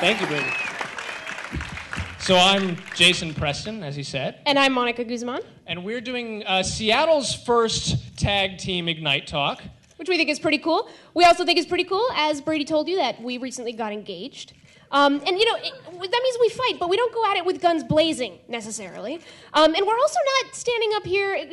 Thank you, baby. So I'm Jason Preston, as he said. And I'm Mónica Guzmán. And we're doing Seattle's first tag team Ignite talk. Which we think is pretty cool. We also think it's pretty cool, as Brady told you, that we recently got engaged. And, that means we fight, but we don't go at it with guns blazing, necessarily. And we're also not standing up here,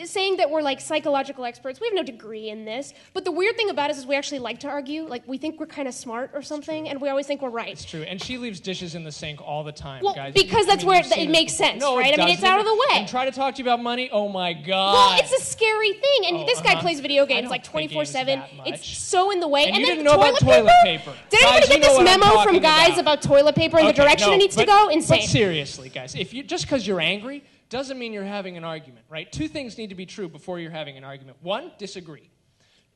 saying that we're, like, psychological experts. We have no degree in this. But the weird thing about us is we actually like to argue. Like, we think we're kind of smart or something, and we always think we're right. It's true. And she leaves dishes in the sink all the time, well, guys. because that's where it makes sense, no, right? It I mean, it's out of the way. And try to talk to you about money? Oh, my God. Well, it's a scary thing. And this guy plays video games, like, 24/7. It's so in the way. And you then didn't know about toilet paper. Did anybody get this memo from guys about toilet paper and the direction it needs to go? Insane. But seriously, guys, just because you're angry doesn't mean you're having an argument, right? Two things need to be true before you're having an argument. One, disagree.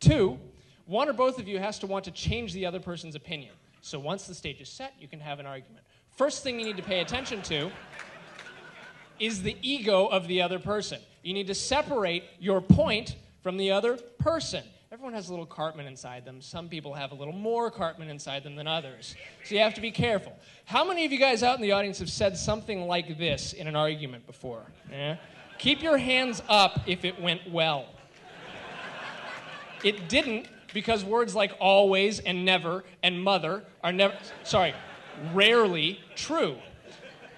Two, one or both of you has to want to change the other person's opinion. So once the stage is set, you can have an argument. First thing you need to pay attention to is the ego of the other person. You need to separate your point from the other person. Everyone has a little Cartman inside them. Some people have a little more Cartman inside them than others. So you have to be careful. How many of you guys out in the audience have said something like this in an argument before? Yeah? Keep your hands up if it went well. It didn't, because words like always and never and mother are rarely true.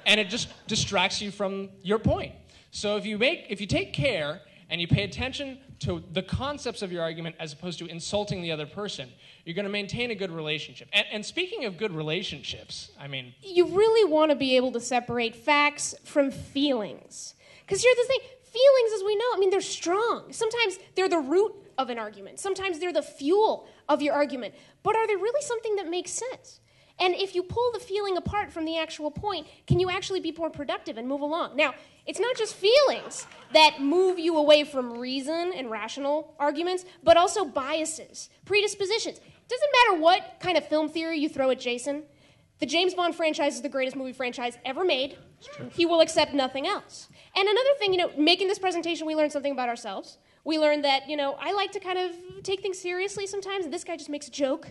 And it just distracts you from your point. So if you take care and you pay attention to the concepts of your argument as opposed to insulting the other person, you're going to maintain a good relationship. And speaking of good relationships, I mean... You really want to be able to separate facts from feelings. Because here's the thing, feelings, as we know, I mean, they're strong. Sometimes they're the root of an argument. Sometimes they're the fuel of your argument. But are they really something that makes sense? And if you pull the feeling apart from the actual point, can you actually be more productive and move along? Now, it's not just feelings that move you away from reason and rational arguments, but also biases, predispositions. It doesn't matter what kind of film theory you throw at Jason. The James Bond franchise is the greatest movie franchise ever made. It's true. He will accept nothing else. And another thing, making this presentation, we learned something about ourselves. We learned that, I like to kind of take things seriously sometimes, and this guy just makes a joke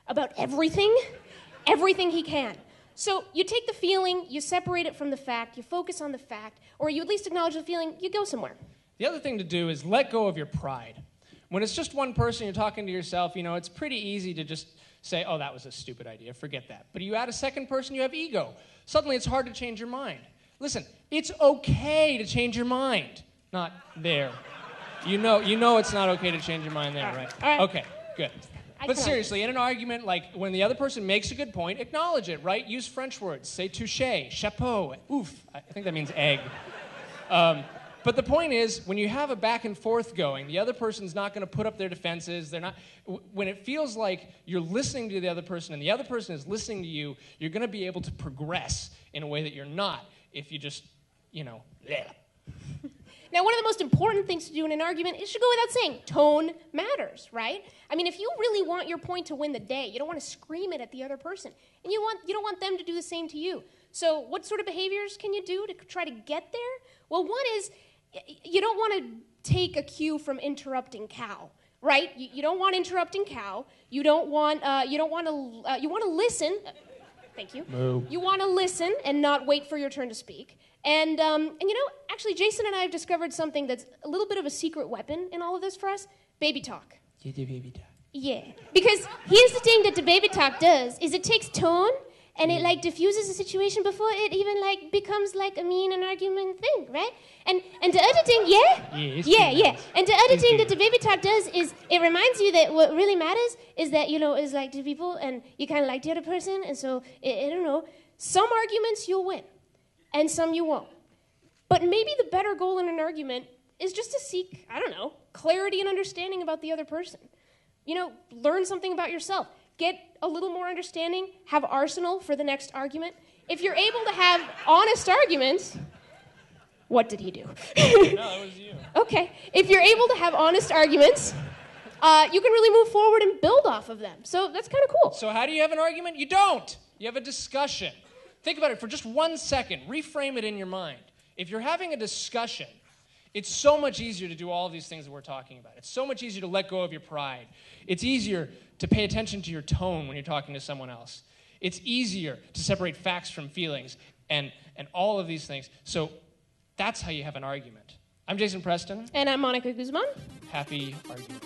about everything he can. So you take the feeling, you separate it from the fact, you focus on the fact, or you at least acknowledge the feeling, you go somewhere. The other thing to do is let go of your pride. When it's just one person, you're talking to yourself, it's pretty easy to just say, oh, that was a stupid idea, forget that. But you add a second person, you have ego. Suddenly it's hard to change your mind. Listen, it's okay to change your mind. Not there. You know it's not okay to change your mind there, right? All right. Okay, good. But seriously, in an argument, like when the other person makes a good point, acknowledge it, right? Use French words. Say touché, chapeau, oof. I think that means egg. But the point is, when you have a back and forth going, the other person's not going to put up their defenses. When it feels like you're listening to the other person and the other person is listening to you, you're going to be able to progress in a way that you're not if you just, bleh. Now, one of the most important things to do in an argument, it should go without saying, tone matters, right? I mean, if you really want your point to win the day, you don't want to scream it at the other person, and you don't want them to do the same to you. So what sort of behaviors can you do to try to get there? Well, one is, you don't want to take a cue from interrupting cow, right? You don't want interrupting cow. You want to listen. Thank you. Moo. You want to listen and not wait for your turn to speak. And actually, Jason and I have discovered something that's a little bit of a secret weapon in all of this for us. Baby talk. You do baby talk. Yeah. Because here's the thing that the baby talk does, is it takes tone, and it, diffuses the situation before it even, becomes, a mean and argument thing, right? And the other thing, yeah. And the other thing that the baby talk does is it reminds you that what really matters is that, is to people, and you kind of like the other person, and so, I don't know, some arguments you'll win. And some you won't. But maybe the better goal in an argument is just to seek, clarity and understanding about the other person. Learn something about yourself. Get a little more understanding. Have arsenal for the next argument. If you're able to have honest arguments... What did he do? No, that was you. Okay. If you're able to have honest arguments, you can really move forward and build off of them. So that's kind of cool. So how do you have an argument? You don't. You have a discussion. Think about it for just 1 second. Reframe it in your mind. If you're having a discussion, it's so much easier to do all of these things that we're talking about. It's so much easier to let go of your pride. It's easier to pay attention to your tone when you're talking to someone else. It's easier to separate facts from feelings and all of these things. So that's how you have an argument. I'm Jason Preston. And I'm Mónica Guzmán. Happy arguing.